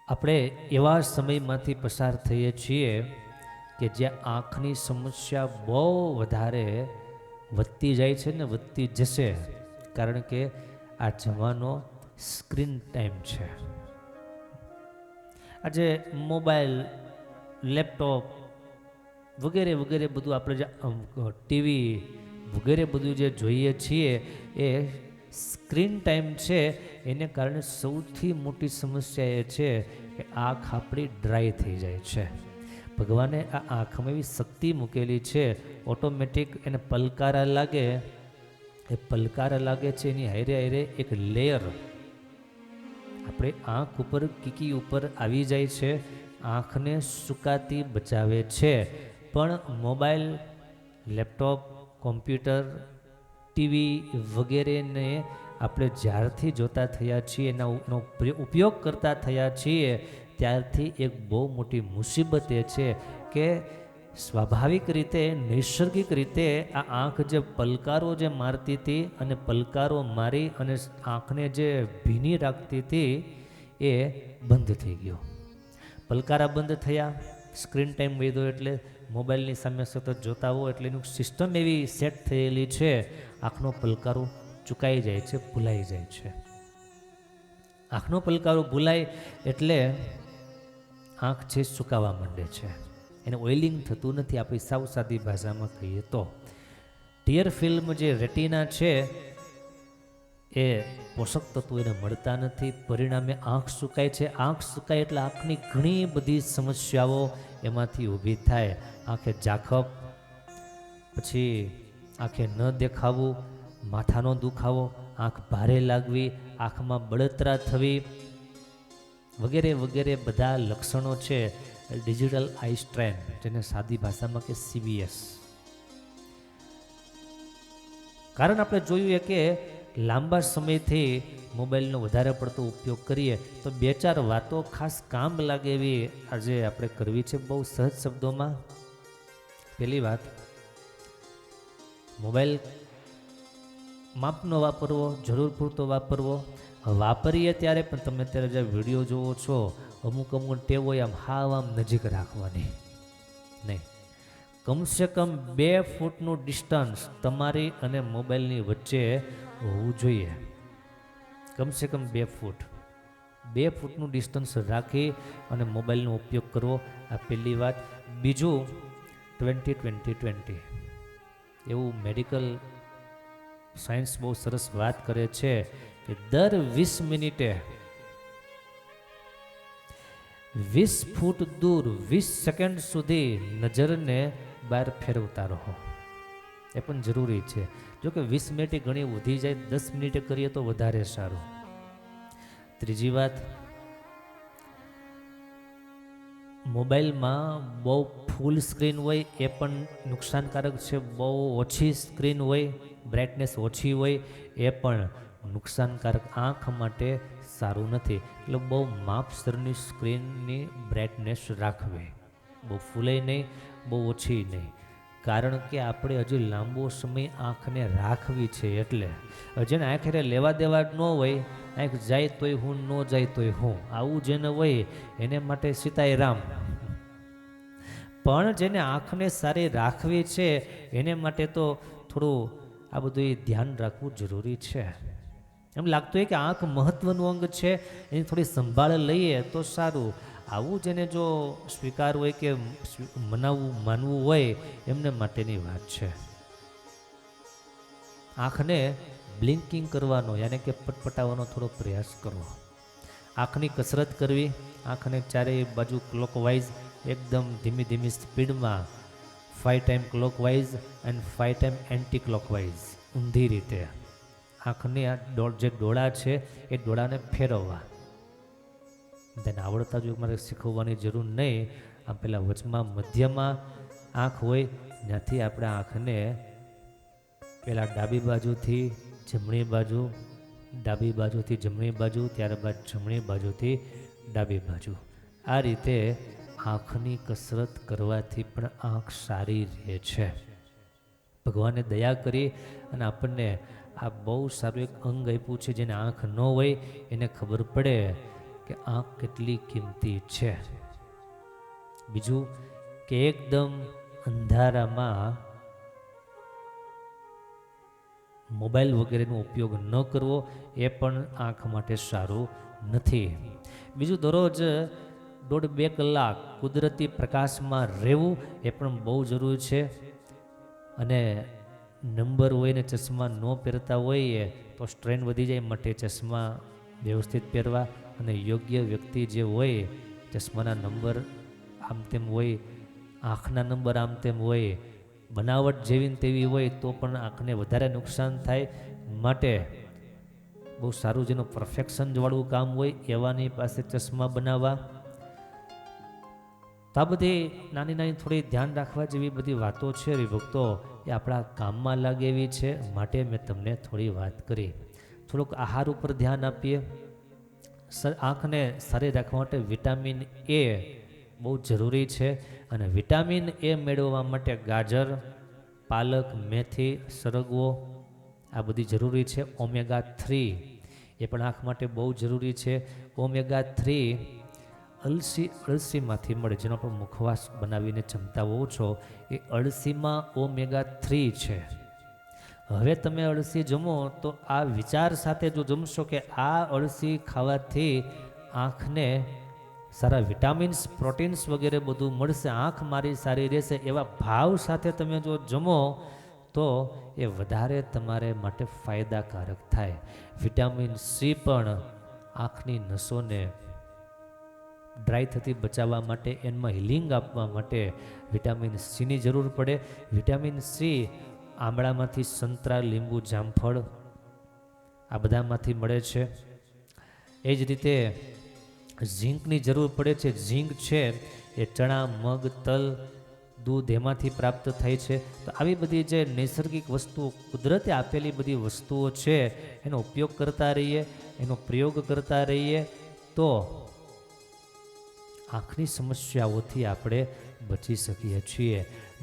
આપણે એવા સમયમાંથી પસાર થઈએ છીએ કે જ્યાં આંખની સમસ્યા બહુ વધારે વધતી જાય છે ને વધતી જશે, કારણ કે આ જવાનો સ્ક્રીન ટાઈમ છે. આજે મોબાઈલ, લેપટોપ વગેરે વગેરે બધું આપણે જે ટીવી વગેરે બધું જે જોઈએ છીએ એ સ્ક્રીન ટાઈમ છે. એને કારણે સૌથી મોટી સમસ્યા એ છે કે આંખ આપણી ડ્રાય થઈ જાય છે. ભગવાને આ આંખમાં એવી શક્તિ મૂકેલી છે, ઓટોમેટિક એને પલકારા લાગે, એ પલકારા લાગે છે એની હારે હારે એક લેયર આપણે આંખ ઉપર, કીકી ઉપર આવી જાય છે, આંખને સુકાતી બચાવે છે. પણ મોબાઈલ, લેપટોપ, કોમ્પ્યુટર, ટીવી વગેરેને આપણે જ્યારથી જોતા થયા છીએ, એનો ઉપયોગ કરતા થયા છીએ, ત્યારથી એક બહુ મોટી મુસીબત એ છે કે સ્વાભાવિક રીતે, નૈસર્ગિક રીતે આ આંખ જે પલકારો જે મારતી હતી અને પલકારો મારી અને આંખને જે ભીની રાખતી હતી એ બંધ થઈ ગયો. પલકારા બંધ થયા, સ્ક્રીન ટાઈમ વધ્યો, એટલે મોબાઈલની સામે સતત જોતા હો એટલે એનું સિસ્ટમ એવી સેટ થયેલી છે, આંખનો પલકારો ચૂકાઈ જાય છે, ભૂલાઈ જાય છે. આંખનો પલકારો ભૂલાય એટલે આંખ છે સુકાવા માંડે છે, એને ઓઇલિંગ થતું નથી. આપણી સાવ સાદી ભાષામાં કહીએ તો ટીયર ફિલ્મ જે રેટિના છે એ પોષક તત્વો એને મળતા નથી, પરિણામે આંખ સુકાય છે. આંખ સુકાય એટલે આંખની ઘણી બધી સમસ્યાઓ એમાંથી ઊભી થાય. આંખે ઝાંખપ, પછી આંખે ન દેખાવું, માથાનો દુખાવો, આંખ ભારે લાગવી, આંખમાં બળતરા થવી વગેરે વગેરે બધા લક્ષણો છે ડિજિટલ આઈ સ્ટ્રેન, જેને સાદી ભાષામાં કે CBS. કારણ આપણે જોયું કે લાંબા સમયથી મોબાઈલનો વધારે પડતો ઉપયોગ કરીએ તો બે ચાર વાતો ખાસ કામ લાગે એવી આજે આપણે કરવી છે, બહુ સહજ શબ્દોમાં. પહેલી વાત, મોબાઈલ માપનો વાપરવો, જરૂર પૂરતો વાપરવો. વાપરીએ ત્યારે પણ તમે અત્યારે જે વિડીયો જોવો છો, અમુક અમુક ટેવ હોય આમ હાવ આમ નજીક રાખવાની નહીં. કમસે કમ 2 ફૂટનું ડિસ્ટન્સ તમારી અને મોબાઈલની વચ્ચે હોવું જોઈએ. કમસે કમ 2 ફૂટ, 2 ફૂટનું ડિસ્ટન્સ રાખી અને મોબાઈલનો ઉપયોગ કરવો, આ પહેલી વાત. બીજું, 20-20-20 એવું મેડિકલ સાયન્સ બહુ સરસ વાત કરે છે કે દર 20 મિનિટે 20 ફૂટ દૂર 20 સેકન્ડ સુધી નજરને બહાર ફેરવતા રહો. એ પણ જરૂરી છે. જો કે 20 મિનિટે ઘણી વધી જાય, 10 મિનિટે કરીએ તો વધારે સારું. ત્રીજી વાત, મોબાઈલમાં બહુ ફૂલ સ્ક્રીન હોય એ પણ નુકસાનકારક છે, બહુ ઓછી સ્ક્રીન હોય, બ્રાઇટનેસ ઓછી હોય એ પણ નુકસાનકારક, આંખ માટે સારું નથી. એટલે બહુ માપસરની સ્ક્રીનની બ્રાઇટનેસ રાખવી, બહુ ફૂલે નહીં, બહુ ઓછી નહીં. કારણ કે આપણે હજુ લાંબો સમય આંખને રાખવી છે. એટલે જેને આંખે લેવા દેવા ન હોય, આંખ જાય તોય હું, ન જાય તોય હું, આવું જેને હોય એને માટે સીતાય રામ. પણ જેને આંખને સારી રાખવી છે એને માટે તો થોડું આ બધું ધ્યાન રાખવું જરૂરી છે. એમ લાગતું હોય કે આંખ મહત્વનું અંગ છે, એની થોડી સંભાળ લઈએ તો સારું. આવું જેને જો સ્વીકાર હોય કે માનવું હોય એમને માટેની વાત છે. આંખને બ્લિંકિંગ કરવાનો, યાને કે પટપટાવવાનો થોડો પ્રયાસ કરવો. આંખની કસરત કરવી, આંખને ચારેય બાજુ ક્લોકવાઇઝ એકદમ ધીમી ધીમી સ્પીડમાં 5 time clockwise and 5 time anti clockwise ઊંધી રીતે આંખની આ જે ડોળા છે એ ડોળાને ફેરવવા. તેને આવડતા જો મારે શીખવવાની જરૂર નહીં. આમ પેલા વચમાં મધ્યમાં આંખ હોય ત્યાંથી આપણે આંખને પહેલાં ડાબી બાજુથી જમણી બાજુ, ડાબી બાજુથી જમણી બાજુ, ત્યારબાદ જમણી બાજુથી ડાબી બાજુ, આ રીતે આંખની કસરત કરવાથી પણ આંખ સારી રહે છે. ભગવાને દયા કરી અને આપણને આ બહુ સારું એક અંગ આપ્યું છે. જેને આંખ ન હોય એને ખબર પડે કે આંખ કેટલી કિંમતી છે. બીજું કે એકદમ અંધારામાં મોબાઈલ વગેરેનો ઉપયોગ ન કરવો એ પણ આંખ માટે સારું નથી. બીજું દરરોજ 1.5-2 કલાક કુદરતી પ્રકાશમાં રહેવું એ પણ બહુ જરૂરી છે. અને નંબર હોય ને ચશ્મા ન પહેરતા હોઈએ તો સ્ટ્રેન વધી જાય, માટે ચશ્મા વ્યવસ્થિત પહેરવા. અને યોગ્ય વ્યક્તિ જે હોય, ચશ્માના નંબર આમ તેમ હોય, આંખના નંબર આમ તેમ હોય, બનાવટ જેવી તેવી હોય તો પણ આંખને વધારે નુકસાન થાય. માટે બહુ સારું જેનું પરફેક્શનવાળું કામ હોય એવાની પાસે ચશ્મા બનાવવા. તો આ બધી નાની નાની થોડી ધ્યાન રાખવા જેવી બધી વાતો છે ભક્તો, એ આપણા કામમાં લાગે એવી છે, માટે મેં તમને થોડી વાત કરી. થોડુંક આહાર ઉપર ધ્યાન આપીએ. આંખને સારી રાખવા માટે વિટામિન એ બહુ જરૂરી છે. અને વિટામિન એ મેળવવા માટે ગાજર, પાલક, મેથી, સરગવો આ બધી જરૂરી છે. ઓમેગા-3 એ પણ આંખ માટે બહુ જરૂરી છે. ઓમેગા-3 અળસીમાંથી મળે, જેનો આપણે મુખવાસ બનાવીને જમતા હોવ છો, એ અળસીમાં ઓમેગા-3 છે. હવે તમે અળસી જમો તો આ વિચાર સાથે જો જમશો કે આ અળસી ખાવાથી આંખને સારા વિટામિન્સ, પ્રોટીન્સ વગેરે બધું મળશે, આંખ મારી સારી રહેશે, એવા ભાવ સાથે તમે જો જમો તો એ વધારે તમારે માટે ફાયદાકારક થાય. વિટામિન સી પણ આંખની નસોને ડ્રાય થતી બચાવવા માટે, એમાં હિલિંગ આપવા માટે વિટામિન સીની જરૂર પડે. વિટામિન સી આંબળામાંથી, સંતરા, લીંબુ, જામફળ આ બધામાંથી મળે છે. એ જ રીતે ઝીંકની જરૂર પડે છે. ઝીંક છે એ ચણા, મગ, તલ, દૂધ એમાંથી પ્રાપ્ત થાય છે. તો આવી બધી જે નૈસર્ગિક વસ્તુઓ, કુદરતે આપેલી બધી વસ્તુઓ છે, એનો ઉપયોગ કરતા રહીએ, એનો પ્રયોગ કરતા રહીએ તો આંખની સમસ્યાઓથી આપણે બચી શકીએ છીએ.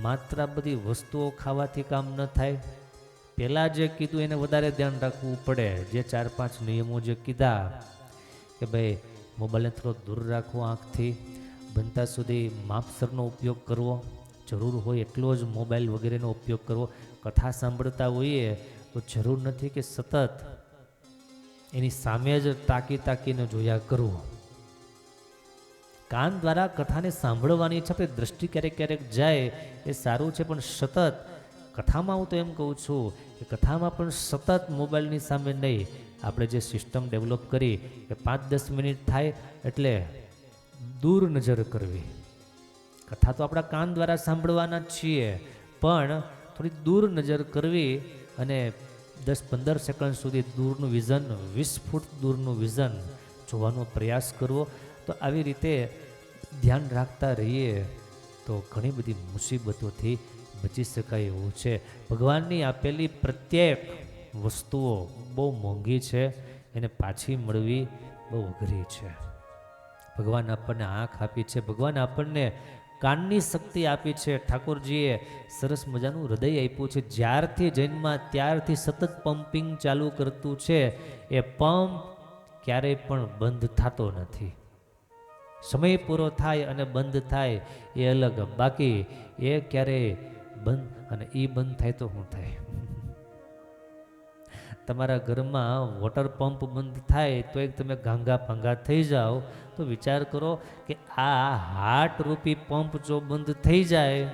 માત્ર બધી વસ્તુઓ ખાવાથી કામ ન થાય. પહેલાં જે કીધું એને વધારે ધ્યાન રાખવું પડે. જે 4-5 નિયમો જે કીધા કે ભાઈ મોબાઈલને થોડો દૂર રાખવો, આંખથી બનતા સુધી માપસરનો ઉપયોગ કરવો, જરૂર હોય એટલો જ મોબાઈલ વગેરેનો ઉપયોગ કરવો. કથા સાંભળતા હોઈએ તો જરૂર નથી કે સતત એની સામે જ તાકીને જોયા કરવું. કાન દ્વારા કથાને સાંભળવાની છે, આપણે દ્રષ્ટિ ક્યારેક ક્યારેક જાય એ સારું છે, પણ સતત કથામાં હું તો એમ કહું છું કે કથામાં પણ સતત મોબાઈલની સામે નહીં. આપણે જે સિસ્ટમ ડેવલપ કરી કે 5-10 મિનિટ થાય એટલે દૂર નજર કરવી. કથા તો આપણા કાન દ્વારા સાંભળવાના જ છીએ, પણ થોડી દૂર નજર કરવી અને 10-15 સેકન્ડ સુધી દૂરનું વિઝન, 20 ફૂટ દૂરનું વિઝન જોવાનો પ્રયાસ કરવો. તો આવી રીતે ધ્યાન રાખતા રહીએ તો ઘણી બધી મુસીબતોથી બચી શકાય એવું છે. ભગવાનની આપેલી પ્રત્યેક વસ્તુઓ બહુ મોંઘી છે, એને પાછી મળવી બહુ અઘરી છે. ભગવાન આપણને આંખ આપી છે, ભગવાન આપણને કાનની શક્તિ આપી છે, ઠાકોરજીએ સરસ મજાનું હૃદય આપ્યું છે. જ્યારથી જન્મમાં ત્યારથી સતત પમ્પિંગ ચાલુ કરતું છે. એ પંપ ક્યારેય પણ બંધ થતો નથી. સમય પૂરો થાય અને બંધ થાય એ અલગ, બાકી એ ક્યારેય બંધ, અને એ બંધ થાય તો શું થાય? તમારા ઘરમાં વોટર પંપ બંધ થાય તો એક તમે ગાંગા પાંગા થઈ જાઓ, તો વિચાર કરો કે આ હાર્ટ રૂપી પંપ જો બંધ થઈ જાય,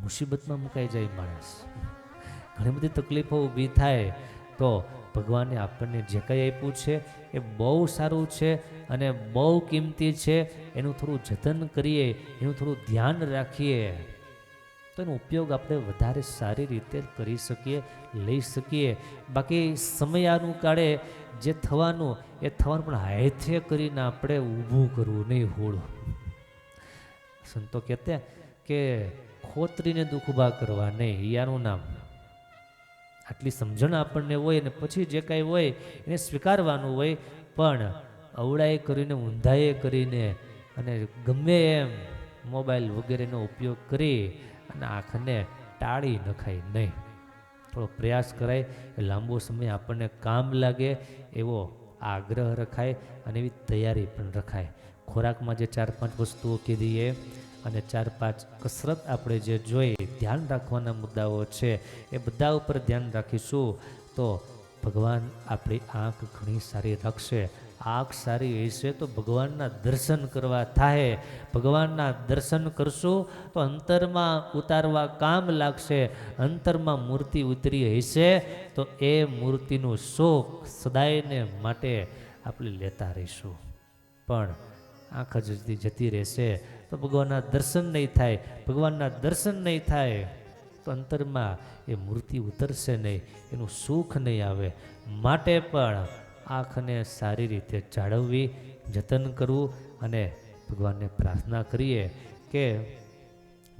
મુસીબતમાં મુકાઈ જાય માણસ. ઘણી બધી તકલીફો ઊભી થાય. તો ભગવાને આપણને જે કંઈ આપ્યું છે એ બહુ સારું છે અને બહુ કિંમતી છે. એનું થોડું જતન કરીએ, એનું થોડું ધ્યાન રાખીએ તો એનો ઉપયોગ આપણે વધારે સારી રીતે કરી શકીએ, લઈ શકીએ. બાકી સમયાનુકાળે જે થવાનું એ થવાનું, પણ હાથે કરીને આપણે ઊભું કરવું નહીં હોળું. સંતો કહેતે કે ખોતરીને દુઃખ ઊભા કરવા નહીં, યાનું નામ. આટલી સમજણ આપણને હોય ને પછી જે કાંઈ હોય એને સ્વીકારવાનું હોય, પણ અવળાએ કરીને, ઊંધાએ કરીને અને ગમે એમ મોબાઈલ વગેરેનો ઉપયોગ કરી અને આંખને ટાળી નખાય નહીં. થોડો પ્રયાસ કરાય, લાંબો સમય આપણને કામ લાગે એવો આગ્રહ રખાય અને એવી તૈયારી પણ રખાય. ખોરાકમાં જે 4-5 વસ્તુઓ કીધી અને 4-5 કસરત આપણે જે જોઈ ધ્યાન રાખવાના મુદ્દાઓ છે એ બધા ઉપર ધ્યાન રાખીશું તો ભગવાન આપણી આંખ ઘણી સારી રાખશે. આંખ સારી હશે તો ભગવાનના દર્શન કરવા થાય. ભગવાનના દર્શન કરશું તો અંતરમાં ઉતારવા કામ લાગશે. અંતરમાં મૂર્તિ ઉતરી હશે તો એ મૂર્તિનું સુખ સદાયને માટે આપણે લેતા રહીશું. પણ આંખ જ જતી રહેશે તો ભગવાનના દર્શન નહીં થાય. ભગવાનના દર્શન નહીં થાય તો અંતરમાં એ મૂર્તિ ઉતરશે નહીં, એનું સુખ નહીં આવે. માટે પણ આંખને સારી રીતે જાળવવી, જતન કરવું અને ભગવાનને પ્રાર્થના કરીએ કે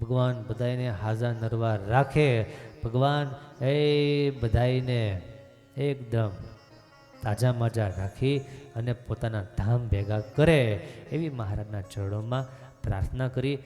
ભગવાન બધાને હાજા નરવા રાખે. ભગવાન એ બધાને એકદમ તાજા માજા રાખી અને પોતાના ધામ ભેગા કરે એવી મહારાજના ચરણોમાં પ્રાર્થના કરી